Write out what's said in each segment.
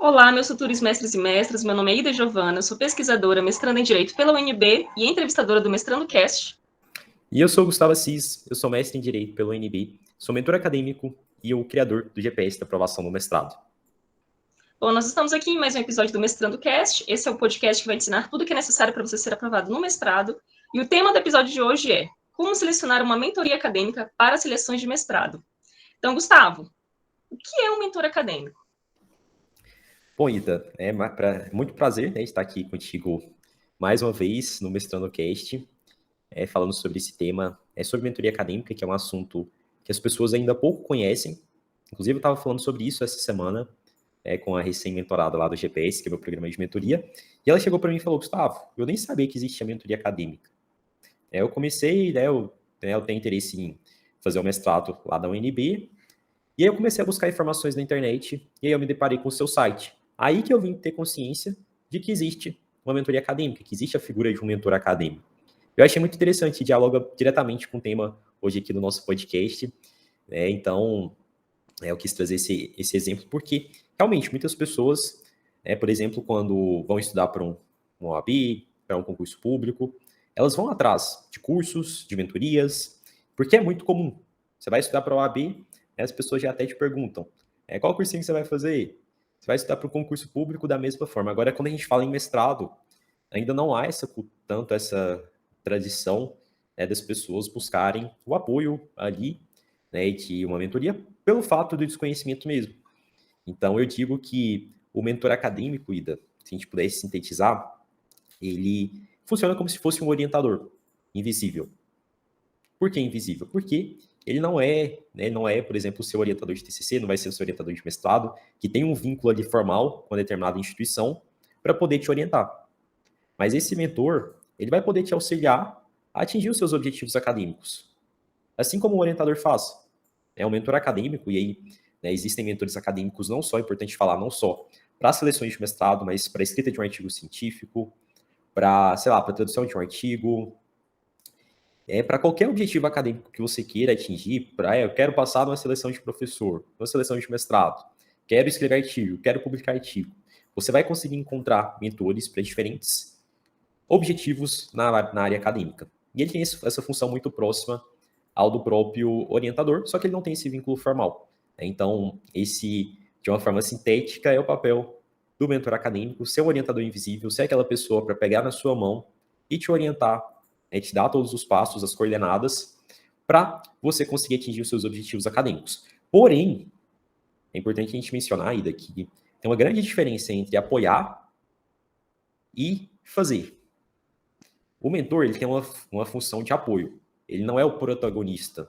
Olá, meus futuros mestres e mestras. Meu nome é Ida Giovana, sou pesquisadora, mestranda em Direito pela UNB e entrevistadora do Mestrando Cast. E eu sou o Gustavo Assis, eu sou mestre em Direito pela UNB, sou mentor acadêmico e o criador do GPS da aprovação do mestrado. Bom, nós estamos aqui em mais um episódio do Mestrando Cast. Esse é o podcast que vai ensinar tudo o que é necessário para você ser aprovado no mestrado. E o tema do episódio de hoje é como selecionar uma mentoria acadêmica para seleções de mestrado. Então, Gustavo, o que é um mentor acadêmico? Bom, Ida, muito prazer, né, estar aqui contigo mais uma vez no Mestrando Cast, falando sobre esse tema, sobre mentoria acadêmica, que é um assunto que as pessoas ainda pouco conhecem. Inclusive, eu estava falando sobre isso essa semana com a recém-mentorada lá do GPS, que é o meu programa de mentoria, e ela chegou para mim e falou: Gustavo, eu nem sabia que existia mentoria acadêmica. Eu comecei, eu tenho interesse em fazer o mestrado lá da UNB, e aí eu comecei a buscar informações na internet, e aí eu me deparei com o seu site. Aí que eu vim ter consciência de que existe uma mentoria acadêmica, que existe a figura de um mentor acadêmico. Eu achei muito interessante, dialoga diretamente com o tema hoje aqui do nosso podcast, então eu quis trazer esse exemplo, porque realmente muitas pessoas, por exemplo, quando vão estudar para um OAB, para um concurso público, elas vão atrás de cursos, de mentorias, porque é muito comum. Você vai estudar para o OAB, as pessoas já até te perguntam, qual cursinho que você vai fazer? Você vai estudar para o concurso público da mesma forma. Agora, quando a gente fala em mestrado, ainda não há tanto essa tradição das pessoas buscarem o apoio ali, de uma mentoria, pelo fato do desconhecimento mesmo. Então, eu digo que o mentor acadêmico, Ida, se a gente pudesse sintetizar, ele funciona como se fosse um orientador invisível. Por que invisível? Porque ele não é, por exemplo, o seu orientador de TCC, não vai ser o seu orientador de mestrado, que tem um vínculo ali formal com a determinada instituição para poder te orientar. Mas esse mentor, ele vai poder te auxiliar a atingir os seus objetivos acadêmicos, assim como o orientador faz. É um mentor acadêmico, e aí existem mentores acadêmicos, não só, é importante falar, não só para seleções de mestrado, mas para a escrita de um artigo científico, para, sei lá, para a tradução de um artigo, para qualquer objetivo acadêmico que você queira atingir, eu quero passar numa seleção de professor, numa seleção de mestrado, quero escrever artigo, quero publicar artigo. Você vai conseguir encontrar mentores para diferentes objetivos na área acadêmica. E ele tem essa função muito próxima ao do próprio orientador, só que ele não tem esse vínculo formal. Então, esse, de uma forma sintética, é o papel do mentor acadêmico, ser um orientador invisível, ser aquela pessoa para pegar na sua mão e te orientar, te dar todos os passos, as coordenadas, para você conseguir atingir os seus objetivos acadêmicos. Porém, é importante a gente mencionar ainda que tem uma grande diferença entre apoiar e fazer. O mentor, ele tem uma função de apoio. Ele não é o protagonista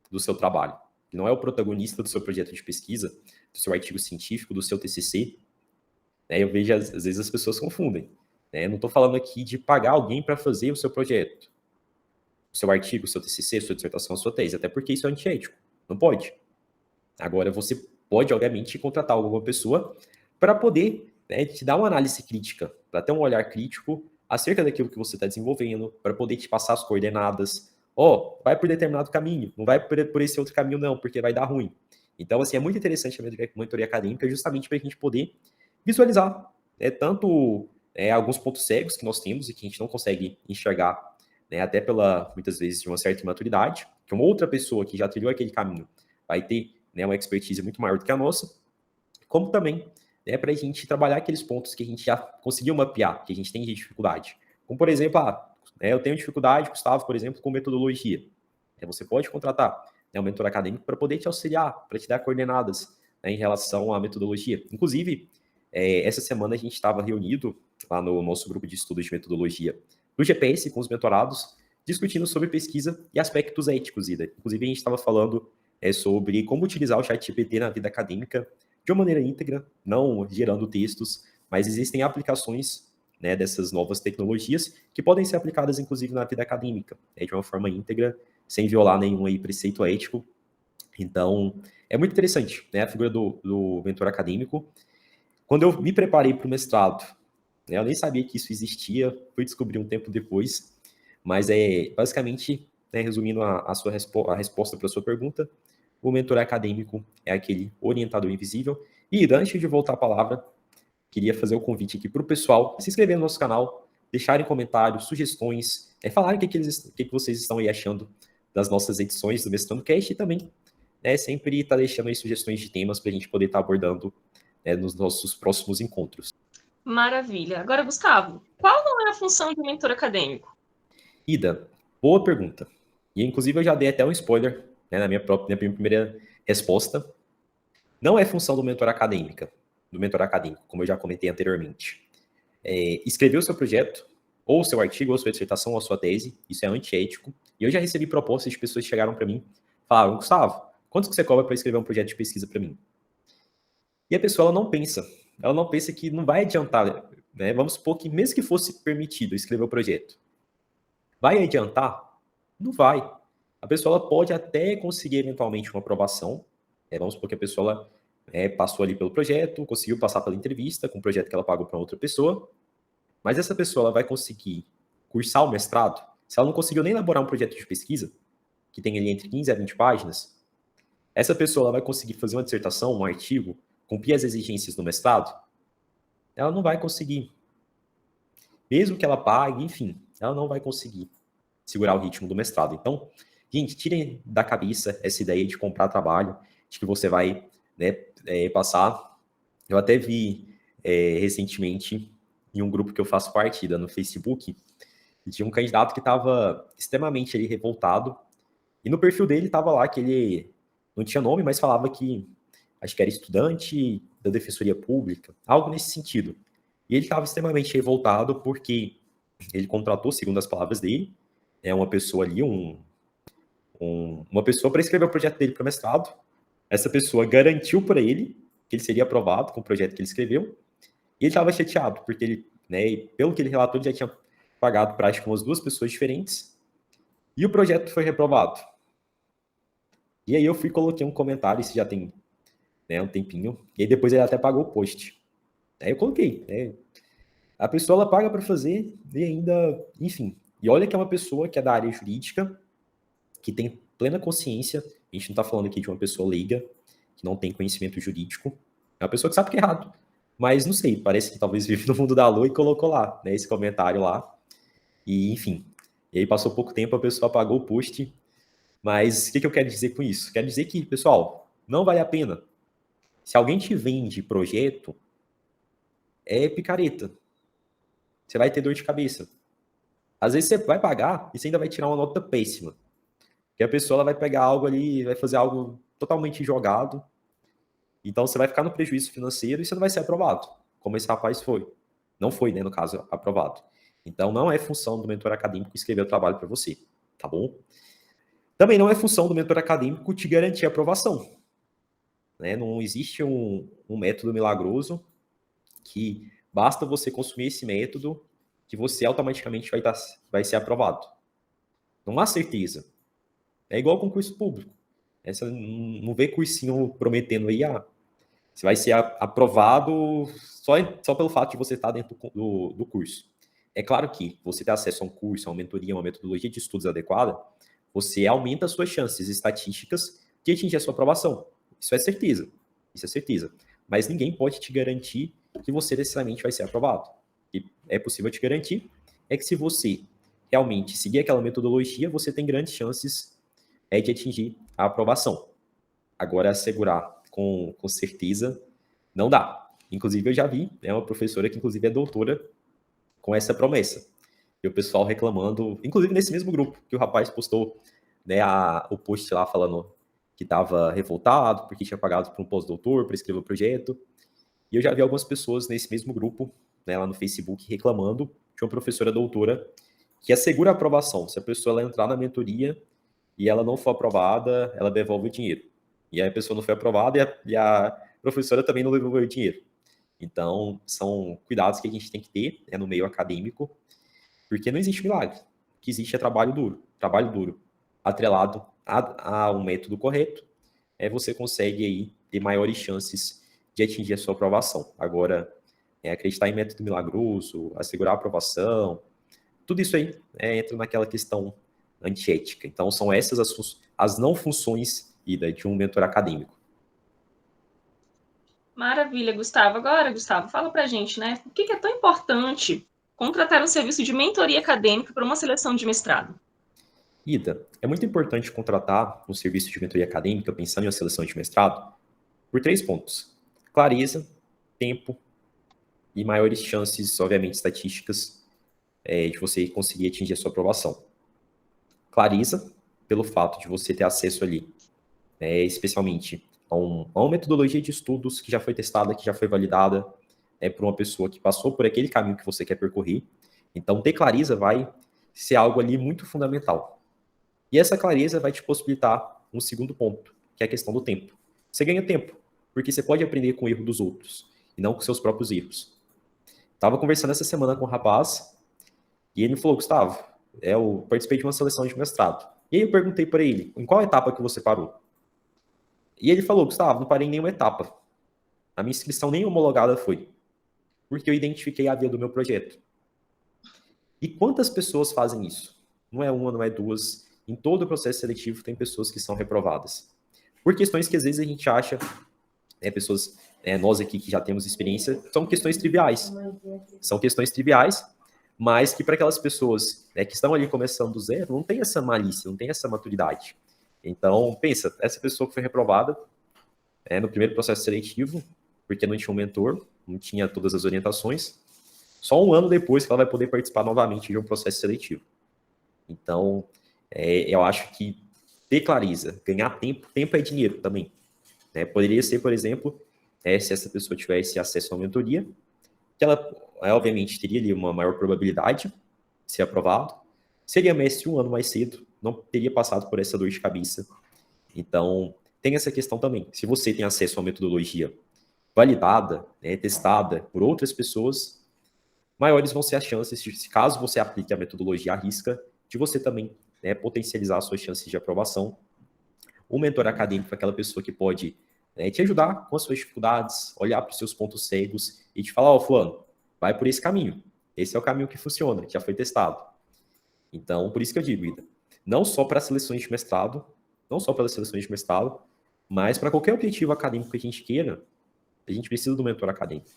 do seu trabalho. Ele não é o protagonista do seu projeto de pesquisa, do seu artigo científico, do seu TCC. Eu vejo, às vezes, as pessoas confundem. Não estou falando aqui de pagar alguém para fazer o seu projeto, o seu artigo, o seu TCC, a sua dissertação, a sua tese, até porque isso é antiético. Não pode. Agora, você pode, obviamente, contratar alguma pessoa para poder te dar uma análise crítica, para ter um olhar crítico acerca daquilo que você está desenvolvendo, para poder te passar as coordenadas. Vai por determinado caminho, não vai por esse outro caminho não, porque vai dar ruim. Então, assim, é muito interessante a mentoria acadêmica justamente para a gente poder visualizar tanto alguns pontos cegos que nós temos e que a gente não consegue enxergar, até muitas vezes, de uma certa imaturidade, que uma outra pessoa que já trilhou aquele caminho vai ter uma expertise muito maior do que a nossa, como também para a gente trabalhar aqueles pontos que a gente já conseguiu mapear, que a gente tem de dificuldade. Como, por exemplo, eu tenho dificuldade, Gustavo, por exemplo, com metodologia. Você pode contratar um mentor acadêmico para poder te auxiliar, para te dar coordenadas em relação à metodologia. Inclusive, essa semana a gente estava reunido lá no nosso grupo de estudos de metodologia do GPS com os mentorados, discutindo sobre pesquisa e aspectos éticos, Ida. Inclusive, a gente estava falando sobre como utilizar o ChatGPT na vida acadêmica de uma maneira íntegra, não gerando textos, mas existem aplicações dessas novas tecnologias que podem ser aplicadas, inclusive, na vida acadêmica, de uma forma íntegra, sem violar nenhum preceito ético. Então, é muito interessante a figura do mentor acadêmico. Quando eu me preparei para o mestrado, eu nem sabia que isso existia, fui descobrir um tempo depois, mas basicamente, resumindo a resposta para a sua pergunta, o mentor acadêmico é aquele orientador invisível E antes de voltar a palavra, queria fazer o convite aqui para o pessoal se inscrever no nosso canal, deixarem comentários, sugestões, falarem o que vocês estão aí achando das nossas edições do Mestrando Cast e também sempre estar deixando aí sugestões de temas para a gente poder estar abordando nos nossos próximos encontros. Maravilha. Agora, Gustavo, qual não é a função de um mentor acadêmico? Ida, boa pergunta. E inclusive eu já dei até um spoiler na minha primeira resposta. Não é função do mentor acadêmico, como eu já comentei anteriormente. Escrever o seu projeto, ou o seu artigo, ou sua dissertação, ou a sua tese, isso é antiético. E eu já recebi propostas de pessoas que chegaram para mim e falaram, Gustavo, quanto que você cobra para escrever um projeto de pesquisa para mim? E a pessoa ela não pensa que não vai adiantar, né? Vamos supor que mesmo que fosse permitido escrever o projeto, vai adiantar? Não vai. A pessoa ela pode até conseguir eventualmente uma aprovação, vamos supor que a pessoa passou ali pelo projeto, conseguiu passar pela entrevista com o projeto que ela pagou para outra pessoa, mas essa pessoa ela vai conseguir cursar o mestrado, se ela não conseguiu nem elaborar um projeto de pesquisa, que tem ali entre 15 a 20 páginas, essa pessoa ela vai conseguir fazer uma dissertação, um artigo, cumprir as exigências do mestrado? Ela não vai conseguir. Mesmo que ela pague, enfim, ela não vai conseguir segurar o ritmo do mestrado. Então, gente, tirem da cabeça essa ideia de comprar trabalho, de que você vai passar. Eu até vi recentemente em um grupo que eu faço parte no Facebook, tinha um candidato que estava extremamente ali, revoltado, e no perfil dele estava lá que ele não tinha nome, mas falava que acho que era estudante da Defensoria Pública, algo nesse sentido. E ele estava extremamente revoltado porque ele contratou, segundo as palavras dele, uma pessoa ali, uma pessoa para escrever o projeto dele para o mestrado. Essa pessoa garantiu para ele que ele seria aprovado com o projeto que ele escreveu. E ele estava chateado, porque ele, pelo que ele relatou, ele já tinha pagado para acho que umas 2 pessoas diferentes. E o projeto foi reprovado. E aí eu fui e coloquei um comentário, isso já tem um tempinho, e aí depois ele até pagou o post. Aí eu coloquei, a pessoa ela paga para fazer e ainda, enfim. E olha que é uma pessoa que é da área jurídica, que tem plena consciência, a gente não está falando aqui de uma pessoa leiga, que não tem conhecimento jurídico, é uma pessoa que sabe que é errado. Mas não sei, parece que talvez vive no mundo da lua e colocou lá, esse comentário lá. E, enfim. E aí passou pouco tempo, a pessoa apagou o post. Mas o que eu quero dizer com isso? Quero dizer que, pessoal, não vale a pena. Se alguém te vende projeto, é picareta. Você vai ter dor de cabeça. Às vezes você vai pagar e você ainda vai tirar uma nota péssima. Porque a pessoa ela vai pegar algo ali, vai fazer algo totalmente jogado. Então você vai ficar no prejuízo financeiro e você não vai ser aprovado, como esse rapaz foi. Não foi, no caso, aprovado. Então não é função do mentor acadêmico escrever o trabalho para você, tá bom? Também não é função do mentor acadêmico te garantir a aprovação. Não existe um método milagroso que basta você consumir esse método que você automaticamente vai ser aprovado. Não há certeza. É igual concurso público. Você não vê cursinho prometendo aí, você vai ser aprovado só pelo fato de você estar dentro do curso. É claro que você ter acesso a um curso, a uma mentoria, uma metodologia de estudos adequada, você aumenta as suas chances estatísticas de atingir a sua aprovação. Isso é certeza. Isso é certeza. Mas ninguém pode te garantir que você necessariamente vai ser aprovado. E é possível te garantir é que se você realmente seguir aquela metodologia, você tem grandes chances de atingir a aprovação. Agora, assegurar com certeza não dá. Inclusive, eu já vi uma professora que, inclusive, é doutora com essa promessa. E o pessoal reclamando, inclusive nesse mesmo grupo, que o rapaz postou o post lá falando que estava revoltado porque tinha pagado para um pós-doutor para escrever o projeto. E eu já vi algumas pessoas nesse mesmo grupo, lá no Facebook, reclamando de uma professora doutora que assegura a aprovação. Se a pessoa ela entrar na mentoria e ela não for aprovada, ela devolve o dinheiro. E aí a pessoa não foi aprovada e a professora também não devolveu o dinheiro. Então, são cuidados que a gente tem que ter no meio acadêmico, porque não existe milagre. O que existe é trabalho duro, atrelado a um método correto, você consegue aí ter maiores chances de atingir a sua aprovação. Agora, acreditar em método milagroso, assegurar a aprovação, tudo isso aí entra naquela questão antiética. Então, são essas as não funções de um mentor acadêmico. Maravilha, Gustavo. Agora, Gustavo, fala pra gente, né? Por que é tão importante contratar um serviço de mentoria acadêmica para uma seleção de mestrado? Ida, é muito importante contratar um serviço de mentoria acadêmica pensando em uma seleção de mestrado por 3 pontos: clareza, tempo e maiores chances, obviamente, estatísticas, de você conseguir atingir a sua aprovação. Clareza, pelo fato de você ter acesso ali, especialmente a uma metodologia de estudos que já foi testada, que já foi validada, por uma pessoa que passou por aquele caminho que você quer percorrer. Então, ter clareza vai ser algo ali muito fundamental. E essa clareza vai te possibilitar um segundo ponto, que é a questão do tempo. Você ganha tempo, porque você pode aprender com o erro dos outros, e não com seus próprios erros. Estava conversando essa semana com um rapaz, e ele me falou: Gustavo, eu participei de uma seleção de mestrado. E aí eu perguntei para ele: em qual etapa que você parou? E ele falou: Gustavo, não parei em nenhuma etapa. A minha inscrição nem homologada foi, porque eu identifiquei a via do meu projeto. E quantas pessoas fazem isso? Não é uma, não é duas. Em todo o processo seletivo tem pessoas que são reprovadas. Por questões que às vezes a gente acha, pessoas, nós aqui que já temos experiência, são questões triviais. São questões triviais, mas que para aquelas pessoas, que estão ali começando do zero, não tem essa malícia, não tem essa maturidade. Então, pensa, essa pessoa que foi reprovada no primeiro processo seletivo, porque não tinha um mentor, não tinha todas as orientações, só um ano depois que ela vai poder participar novamente de um processo seletivo. Então, eu acho que ter clareza, ganhar tempo, tempo é dinheiro também. Poderia ser, por exemplo, se essa pessoa tivesse acesso a uma mentoria, que ela, obviamente, teria ali uma maior probabilidade de ser aprovado, seria mestre um ano mais cedo, não teria passado por essa dor de cabeça. Então, tem essa questão também. Se você tem acesso a uma metodologia validada, testada por outras pessoas, maiores vão ser as chances, de, caso você aplique a metodologia à risca, de você também potencializar as suas chances de aprovação. O mentor acadêmico é aquela pessoa que pode te ajudar com as suas dificuldades, olhar para os seus pontos cegos e te falar: ó, fulano, vai por esse caminho. Esse é o caminho que funciona, que já foi testado. Então, por isso que eu digo, Ida, não só para seleções de mestrado, não só pelas seleções de mestrado, mas para qualquer objetivo acadêmico que a gente queira, a gente precisa do mentor acadêmico.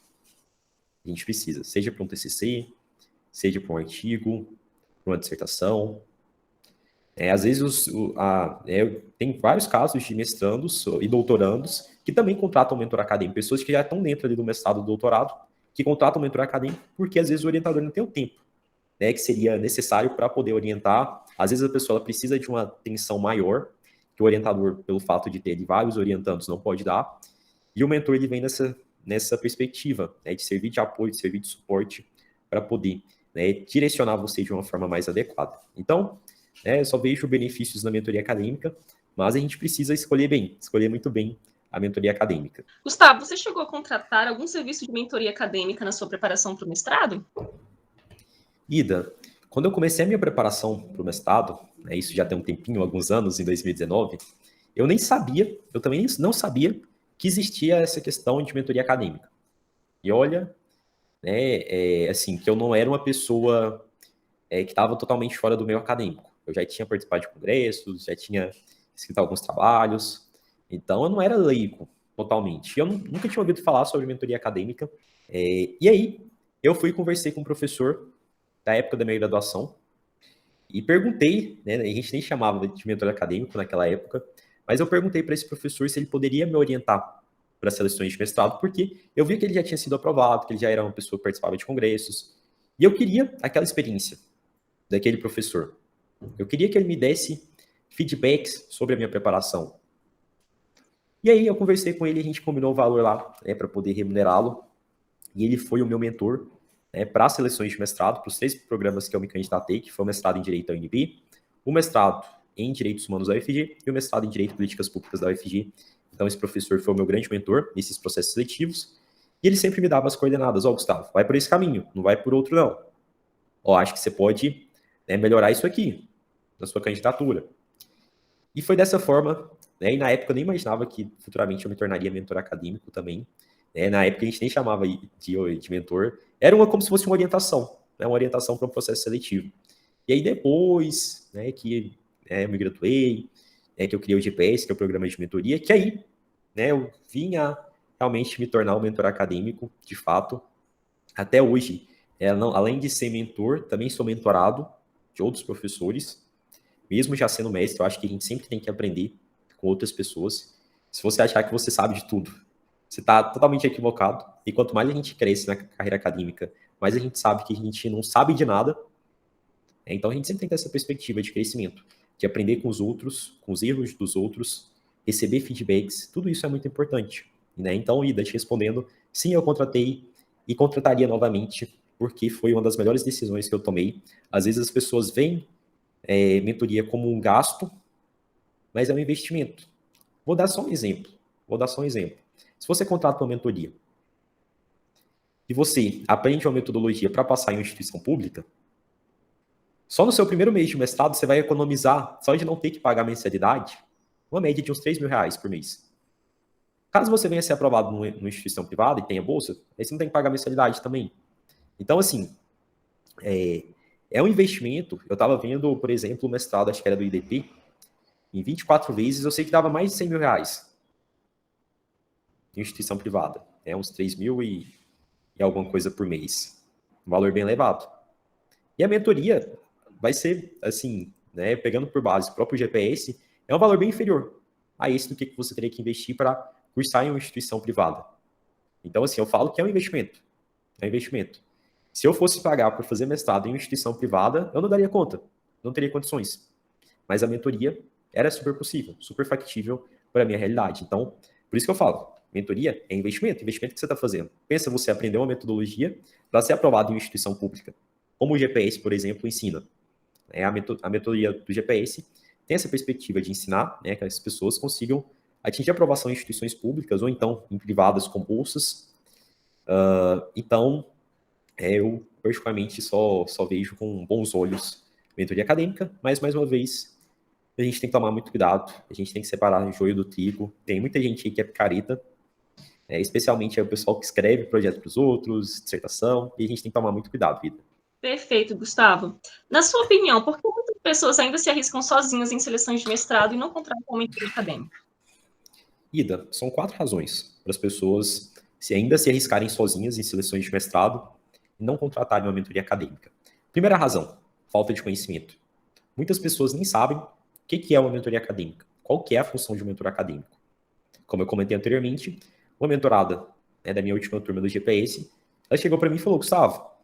A gente precisa, seja para um TCC, seja para um artigo, para uma dissertação. Às vezes, tem vários casos de mestrandos e doutorandos que também contratam um mentor acadêmico, pessoas que já estão dentro ali do mestrado ou doutorado, que contratam um mentor acadêmico porque às vezes o orientador não tem o tempo, que seria necessário para poder orientar. Às vezes a pessoa ela precisa de uma atenção maior, que o orientador, pelo fato de ter vários orientandos, não pode dar, e o mentor ele vem nessa perspectiva, de servir de apoio, de servir de suporte, para poder direcionar você de uma forma mais adequada. Então, eu só vejo benefícios na mentoria acadêmica, mas a gente precisa escolher muito bem a mentoria acadêmica. Gustavo, você chegou a contratar algum serviço de mentoria acadêmica na sua preparação para o mestrado? Ida, quando eu comecei a minha preparação para o mestrado, isso já tem um tempinho, alguns anos, em 2019, eu também não sabia que existia essa questão de mentoria acadêmica. E olha, assim, que eu não era uma pessoa que estava totalmente fora do meio acadêmico. Eu já tinha participado de congressos, já tinha escrito alguns trabalhos, então eu não era leigo totalmente. Eu nunca tinha ouvido falar sobre mentoria acadêmica. E aí, eu fui e conversei com um professor da época da minha graduação e perguntei, a gente nem chamava de mentor acadêmico naquela época, mas eu perguntei para esse professor se ele poderia me orientar para seleções de mestrado, porque eu vi que ele já tinha sido aprovado, que ele já era uma pessoa que participava de congressos, e eu queria aquela experiência daquele professor. Eu queria que ele me desse feedbacks sobre a minha preparação. E aí eu conversei com ele, a gente combinou o valor lá, para poder remunerá-lo, e ele foi o meu mentor para as seleções de mestrado, para os 3 programas que eu me candidatei, que foi o mestrado em Direito da UNB, o mestrado em Direitos Humanos da UFG e o mestrado em Direito e Políticas Públicas da UFG. Então, esse professor foi o meu grande mentor nesses processos seletivos, e ele sempre me dava as coordenadas: ó, Gustavo, vai por esse caminho, não vai por outro não. Ó, acho que você pode melhorar isso aqui, na sua candidatura. E foi dessa forma, e na época eu nem imaginava que futuramente eu me tornaria mentor acadêmico também. Na época a gente nem chamava de mentor, era como se fosse uma orientação para um processo seletivo. E aí depois, que eu me graduei, que eu criei o GPS, que é o programa de mentoria, que aí eu vim a realmente me tornar um mentor acadêmico, de fato. Até hoje, além de ser mentor, também sou mentorado de outros professores. Mesmo já sendo mestre, eu acho que a gente sempre tem que aprender com outras pessoas. Se você achar que você sabe de tudo, você está totalmente equivocado. E quanto mais a gente cresce na carreira acadêmica, mais a gente sabe que a gente não sabe de nada. Então a gente sempre tem que ter essa perspectiva de crescimento, de aprender com os outros, com os erros dos outros, receber feedbacks. Tudo isso é muito importante. Né? Então, Ida, te respondendo, sim, eu contratei e contrataria novamente, porque foi uma das melhores decisões que eu tomei. Às vezes as pessoas veem mentoria como um gasto, mas é um investimento. Vou dar só um exemplo. Se você contrata uma mentoria e você aprende uma metodologia para passar em uma instituição pública, só no seu primeiro mês de mestrado você vai economizar, só de não ter que pagar mensalidade, uma média de uns R$ 3.000 por mês. Caso você venha a ser aprovado numa instituição privada e tenha bolsa, aí você não tem que pagar mensalidade também. Então, assim, é um investimento. Eu estava vendo, por exemplo, o mestrado, acho que era do IDP, em 24 vezes, eu sei que dava mais de R$ 100.000 em instituição privada. Uns 3.000 e alguma coisa por mês. Um valor bem elevado. E a mentoria vai ser, assim, né, pegando por base o próprio GPS, é um valor bem inferior a esse do que você teria que investir para cursar em uma instituição privada. Então, assim, eu falo que é um investimento. É um investimento. Se eu fosse pagar por fazer mestrado em uma instituição privada, eu não daria conta. Não teria condições. Mas a mentoria era super possível, super factível para a minha realidade. Então, por isso que eu falo, mentoria é investimento que você está fazendo. Pensa você aprender uma metodologia para ser aprovado em uma instituição pública, como o GPS, por exemplo, ensina. A metodologia do GPS tem essa perspectiva de ensinar, né, que as pessoas consigam atingir aprovação em instituições públicas ou então em privadas com bolsas. Então, eu particularmente só vejo com bons olhos mentoria acadêmica, mas mais uma vez a gente tem que tomar muito cuidado, a gente tem que separar o joio do trigo. Tem muita gente aí que é picareta, especialmente o pessoal que escreve projeto para os outros, dissertação, e a gente tem que tomar muito cuidado, vida. Perfeito, Gustavo. Na sua opinião, por que muitas pessoas ainda se arriscam sozinhas em seleções de mestrado e não contratam uma mentoria acadêmica? Ida, são 4 razões para as pessoas ainda se arriscarem sozinhas em seleções de mestrado e não contratarem uma mentoria acadêmica. Primeira razão, falta de conhecimento. Muitas pessoas nem sabem o que é uma mentoria acadêmica, qual que é a função de um mentor acadêmico. Como eu comentei anteriormente, uma mentorada da minha última turma do GPS, ela chegou para mim e falou, Gustavo,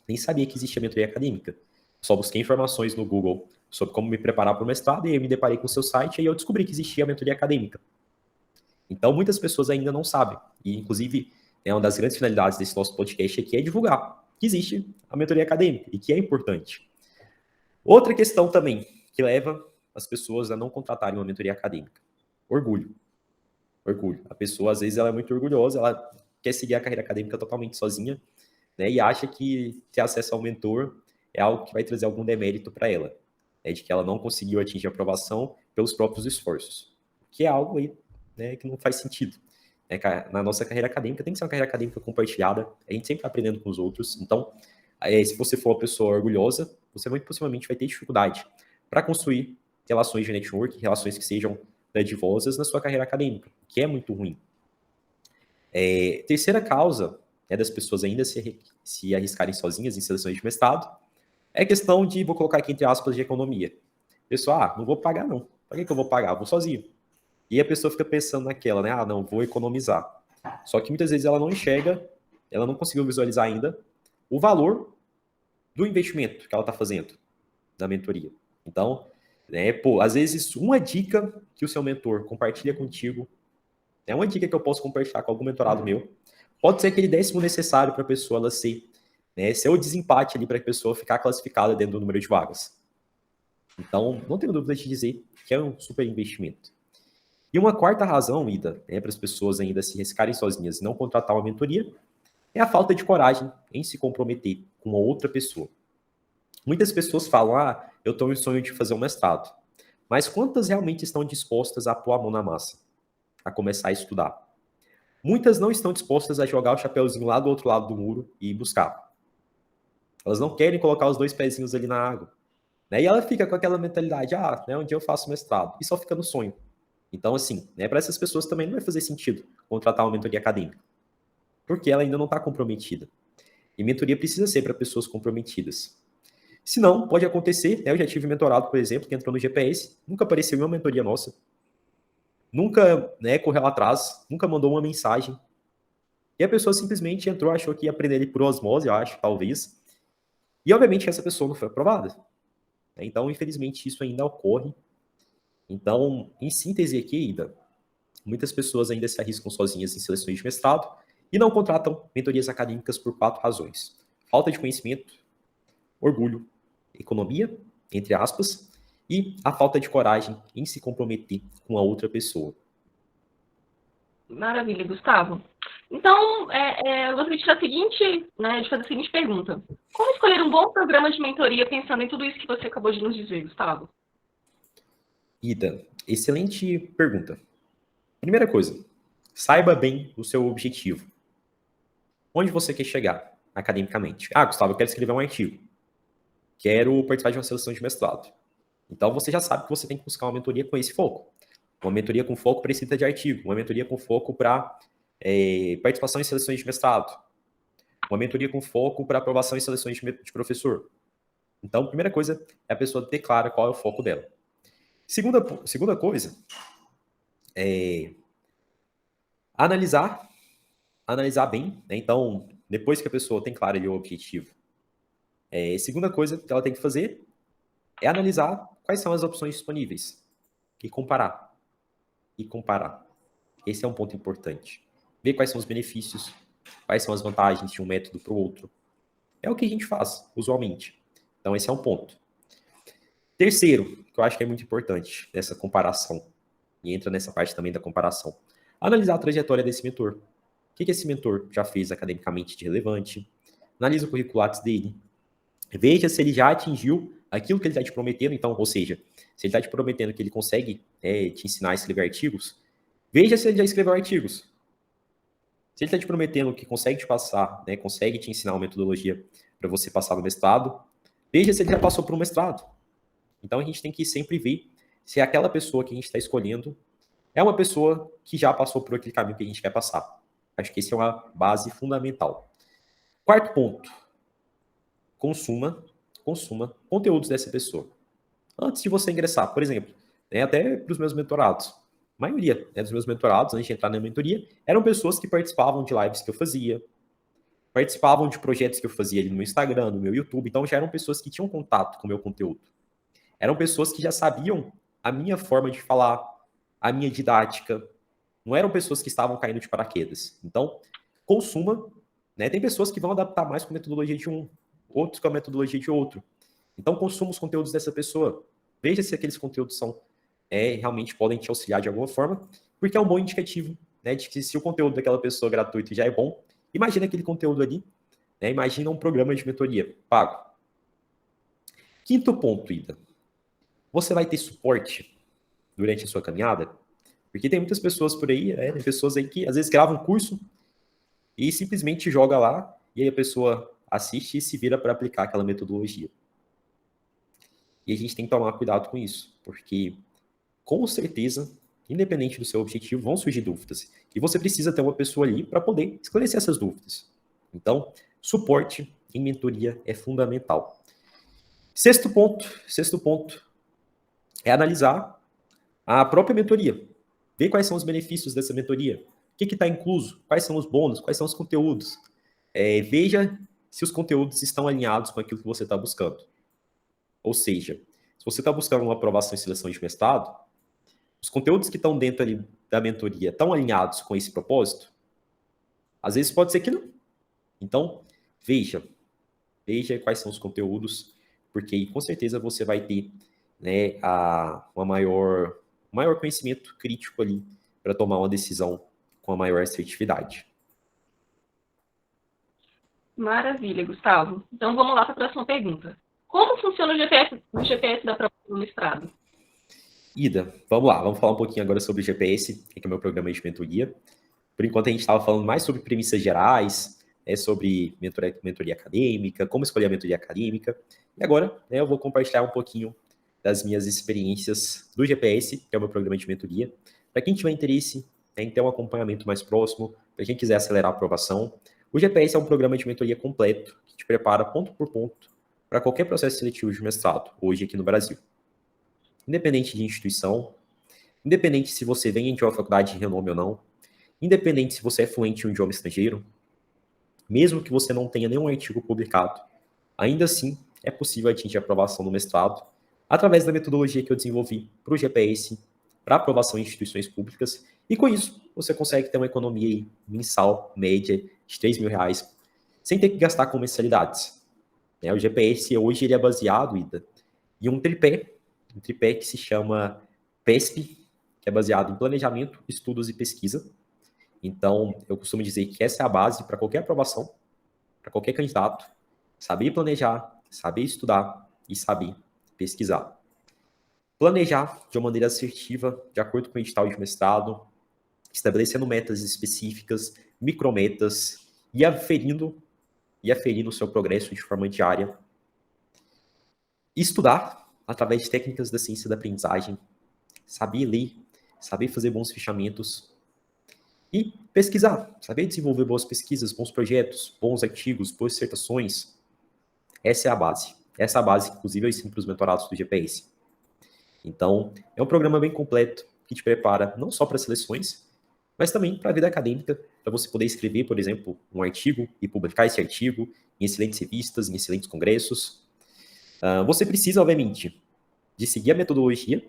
nem sabia que existia mentoria acadêmica. Só busquei informações no Google sobre como me preparar para o mestrado e eu me deparei com o seu site e eu descobri que existia a mentoria acadêmica. Então, muitas pessoas ainda não sabem. E, inclusive, uma das grandes finalidades desse nosso podcast aqui é divulgar que existe a mentoria acadêmica e que é importante. Outra questão também que leva as pessoas a não contratarem uma mentoria acadêmica. Orgulho. A pessoa, às vezes, ela é muito orgulhosa, ela quer seguir a carreira acadêmica totalmente sozinha, né, e acha que ter acesso ao mentor é algo que vai trazer algum demérito para ela, né, de que ela não conseguiu atingir a aprovação pelos próprios esforços, que é algo aí, né, que não faz sentido. Na nossa carreira acadêmica tem que ser uma carreira acadêmica compartilhada, a gente sempre está aprendendo com os outros, então, se você for uma pessoa orgulhosa, você muito possivelmente vai ter dificuldade para construir relações de network, relações que sejam dadivosas na sua carreira acadêmica, que é muito ruim. Terceira causa das pessoas ainda se arriscarem sozinhas em seleções de mestrado é questão de, vou colocar aqui entre aspas, de economia. Pessoal, não vou pagar não. Para que eu vou pagar? Vou sozinho. E a pessoa fica pensando naquela, né? Não, vou economizar. Só que muitas vezes ela não enxerga, ela não conseguiu visualizar ainda o valor do investimento que ela está fazendo na mentoria. Então, às vezes uma dica que o seu mentor compartilha contigo, uma dica que eu posso compartilhar com algum mentorado meu, pode ser aquele 10º necessário para a pessoa ela ser o desempate ali para a pessoa ficar classificada dentro do número de vagas. Então, não tenho dúvida de dizer que é um super investimento. E uma quarta razão, Ida, para as pessoas ainda se arriscarem sozinhas e não contratar uma mentoria, é a falta de coragem em se comprometer com uma outra pessoa. Muitas pessoas falam, eu tenho um sonho de fazer um mestrado. Mas quantas realmente estão dispostas a pôr a mão na massa? A começar a estudar? Muitas não estão dispostas a jogar o chapéuzinho lá do outro lado do muro e buscar. Elas não querem colocar os 2 pezinhos ali na água. E ela fica com aquela mentalidade, um dia eu faço mestrado. E só fica no sonho. Então, assim, né, para essas pessoas também não vai fazer sentido contratar uma mentoria acadêmica, porque ela ainda não está comprometida. E mentoria precisa ser para pessoas comprometidas. Se não, pode acontecer, né, eu já tive mentorado, por exemplo, que entrou no GPS, nunca apareceu em uma mentoria nossa, nunca, né, correu atrás, nunca mandou uma mensagem, e a pessoa simplesmente entrou, achou que ia aprender ali por osmose, eu acho, talvez, e obviamente essa pessoa não foi aprovada. Então, infelizmente, isso ainda ocorre. Então, em síntese aqui, ainda, muitas pessoas ainda se arriscam sozinhas em seleções de mestrado e não contratam mentorias acadêmicas por 4 razões: falta de conhecimento, orgulho, economia, entre aspas, e a falta de coragem em se comprometer com a outra pessoa. Maravilha, Gustavo. Então, eu gostaria de fazer a seguinte pergunta. Como escolher um bom programa de mentoria pensando em tudo isso que você acabou de nos dizer, Gustavo? Ida, excelente pergunta. Primeira coisa, saiba bem o seu objetivo. Onde você quer chegar academicamente? Ah, Gustavo, eu quero escrever um artigo. Quero participar de uma seleção de mestrado. Então você já sabe que você tem que buscar uma mentoria com esse foco. Uma mentoria com foco para escrita de artigo, uma mentoria com foco para participação em seleções de mestrado, uma mentoria com foco para aprovação em seleções de professor. Então, a primeira coisa é a pessoa ter claro qual é o foco dela. Segunda coisa é analisar bem, né? Então, depois que a pessoa tem claro ali o objetivo, segunda coisa que ela tem que fazer é analisar quais são as opções disponíveis e comparar. Esse é um ponto importante. Ver quais são os benefícios, quais são as vantagens de um método para o outro. É o que a gente faz, usualmente. Então, esse é um ponto. Terceiro, que eu acho que é muito importante nessa comparação, e entra nessa parte também da comparação, analisar a trajetória desse mentor. O que esse mentor já fez academicamente de relevante? Analisa o curricular dele. Veja se ele já atingiu aquilo que ele está te prometendo. Então, ou seja, se ele está te prometendo que ele consegue te ensinar a escrever artigos, veja se ele já escreveu artigos. Se ele está te prometendo que consegue te passar, né, consegue te ensinar uma metodologia para você passar no mestrado, veja se ele já passou por um mestrado. Então a gente tem que sempre ver se aquela pessoa que a gente está escolhendo é uma pessoa que já passou por aquele caminho que a gente quer passar. Acho que esse é uma base fundamental. Quarto ponto, consuma conteúdos dessa pessoa. Antes de você ingressar, por exemplo, né, até para os meus mentorados. A maioria, né, dos meus mentorados, antes de entrar na mentoria, eram pessoas que participavam de lives que eu fazia, participavam de projetos que eu fazia ali no meu Instagram, no meu YouTube. Então já eram pessoas que tinham contato com o meu conteúdo. Eram pessoas que já sabiam a minha forma de falar, a minha didática. Não eram pessoas que estavam caindo de paraquedas. Então, consuma, né? Tem pessoas que vão adaptar mais com a metodologia de um, outros com a metodologia de outro. Então, consuma os conteúdos dessa pessoa. Veja se aqueles conteúdos são realmente podem te auxiliar de alguma forma, porque é um bom indicativo, né, de que se o conteúdo daquela pessoa gratuito já é bom, imagina aquele conteúdo ali, né, imagina um programa de mentoria pago. Quinto ponto, Ida. Você vai ter suporte durante a sua caminhada? Porque tem muitas pessoas por aí, tem pessoas aí que às vezes gravam um curso e simplesmente joga lá e aí a pessoa assiste e se vira para aplicar aquela metodologia. E a gente tem que tomar cuidado com isso, porque com certeza, independente do seu objetivo, vão surgir dúvidas. E você precisa ter uma pessoa ali para poder esclarecer essas dúvidas. Então, suporte em mentoria é fundamental. Sexto ponto é analisar a própria mentoria. Ver quais são os benefícios dessa mentoria. O que está incluso? Quais são os bônus? Quais são os conteúdos? Veja se os conteúdos estão alinhados com aquilo que você está buscando. Ou seja, se você está buscando uma aprovação em seleção de mestrado, os conteúdos que estão dentro ali da mentoria estão alinhados com esse propósito? Às vezes pode ser que não. Então, veja quais são os conteúdos, porque aí, com certeza você vai ter, né, um maior conhecimento crítico ali para tomar uma decisão com a maior assertividade. Maravilha, Gustavo. Então vamos lá para a próxima pergunta. Como funciona o GPS da prova do mestrado? Ida, vamos lá, vamos falar um pouquinho agora sobre o GPS, que é o meu programa de mentoria. Por enquanto a gente estava falando mais sobre premissas gerais, sobre mentoria acadêmica, como escolher a mentoria acadêmica. E agora eu vou compartilhar um pouquinho das minhas experiências do GPS, que é o meu programa de mentoria, para quem tiver interesse em ter um acompanhamento mais próximo, para quem quiser acelerar a aprovação, o GPS é um programa de mentoria completo que te prepara ponto por ponto para qualquer processo seletivo de mestrado, hoje aqui no Brasil. Independente de instituição, independente se você vem de uma faculdade de renome ou não, independente se você é fluente em um idioma estrangeiro, mesmo que você não tenha nenhum artigo publicado, ainda assim é possível atingir a aprovação no mestrado através da metodologia que eu desenvolvi para o GPS, para aprovação em instituições públicas, e com isso você consegue ter uma economia aí, mensal, média, de R$3.000, sem ter que gastar com mensalidades. O GPS hoje ele é baseado, Ida, em um tripé que se chama PESP, que é baseado em planejamento, estudos e pesquisa. Então, eu costumo dizer que essa é a base para qualquer aprovação, para qualquer candidato, saber planejar, saber estudar e saber pesquisar. Planejar de uma maneira assertiva, de acordo com o edital de mestrado, estabelecendo metas específicas, micrometas, e aferindo o seu progresso de forma diária. Estudar através de técnicas da ciência da aprendizagem, saber ler, saber fazer bons fechamentos e pesquisar, saber desenvolver boas pesquisas, bons projetos, bons artigos, boas dissertações. Essa é a base. Essa é a base, inclusive, eu ensino para os mentorados do GPS. Então, é um programa bem completo que te prepara não só para seleções, mas também para a vida acadêmica, para você poder escrever, por exemplo, um artigo e publicar esse artigo em excelentes revistas, em excelentes congressos. Você precisa, obviamente, de seguir a metodologia,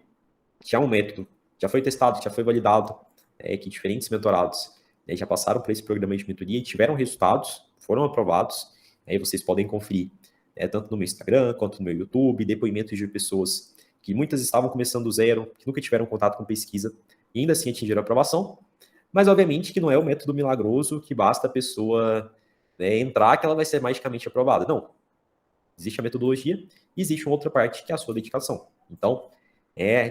que é um método, já foi testado, já foi validado, que diferentes mentorados já passaram por esse programa de mentoria e tiveram resultados, foram aprovados. Aí vocês podem conferir tanto no meu Instagram quanto no meu YouTube, depoimentos de pessoas que muitas estavam começando do zero, que nunca tiveram contato com pesquisa e ainda assim atingiram a aprovação. Mas, obviamente, que não é o método milagroso que basta a pessoa entrar que ela vai ser magicamente aprovada. Não. Existe a metodologia e existe uma outra parte que é a sua dedicação. Então,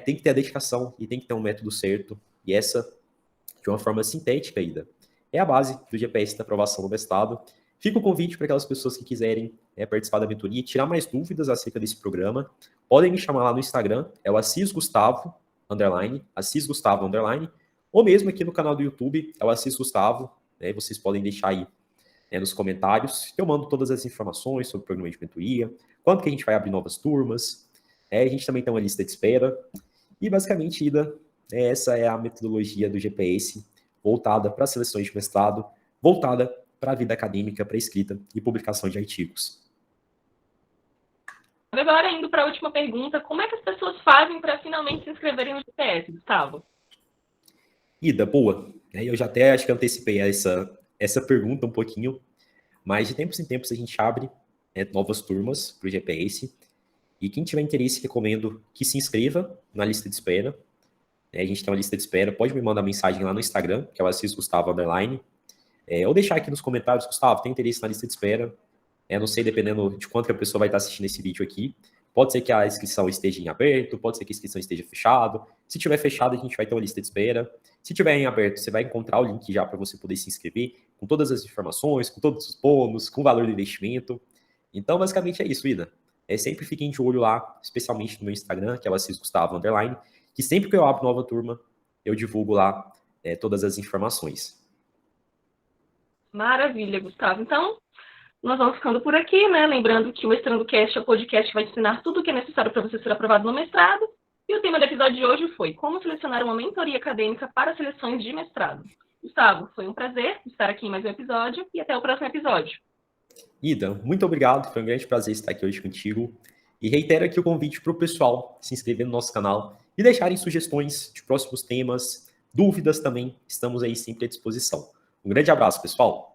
tem que ter a dedicação e tem que ter um método certo. E essa, de uma forma sintética ainda, é a base do GPS da aprovação no mestrado. Fica o convite para aquelas pessoas que quiserem participar da mentoria e tirar mais dúvidas acerca desse programa. Podem me chamar lá no Instagram, é o Assis Gustavo, _, ou mesmo aqui no canal do YouTube, é o Assis Gustavo. Vocês podem deixar aí nos comentários. Eu mando todas as informações sobre o programa de mentoria, quando que a gente vai abrir novas turmas. A gente também tem uma lista de espera. E, basicamente, Ida, essa é a metodologia do GPS, voltada para seleções de mestrado, voltada para a vida acadêmica, para escrita e publicação de artigos. Agora, indo para a última pergunta, como é que as pessoas fazem para finalmente se inscreverem no GPS, Gustavo? Ida, boa. Eu já até acho que antecipei essa pergunta um pouquinho, mas de tempos em tempos a gente abre novas turmas para o GPS, e quem tiver interesse, recomendo que se inscreva na lista de espera. A gente tem uma lista de espera, pode me mandar mensagem lá no Instagram, que é o Assis Gustavo _, ou deixar aqui nos comentários, Gustavo, tem interesse na lista de espera? Não sei, dependendo de quanto que a pessoa vai estar assistindo esse vídeo aqui. Pode ser que a inscrição esteja em aberto, pode ser que a inscrição esteja fechada. Se tiver fechado, a gente vai ter uma lista de espera. Se tiver em aberto, você vai encontrar o link já para você poder se inscrever, com todas as informações, com todos os bônus, com o valor do investimento. Então, basicamente é isso, Ida. Sempre fiquem de olho lá, especialmente no meu Instagram, que é o Assis Gustavo _, que sempre que eu abro nova turma, eu divulgo lá todas as informações. Maravilha, Gustavo. Então, nós vamos ficando por aqui, né? Lembrando que o MestrandoCast é o podcast que vai te ensinar tudo o que é necessário para você ser aprovado no mestrado. E o tema do episódio de hoje foi como selecionar uma mentoria acadêmica para seleções de mestrado. Gustavo, foi um prazer estar aqui em mais um episódio e até o próximo episódio. Ida, muito obrigado. Foi um grande prazer estar aqui hoje contigo. E reitero aqui o convite para o pessoal se inscrever no nosso canal e deixarem sugestões de próximos temas, dúvidas também. Estamos aí sempre à disposição. Um grande abraço, pessoal.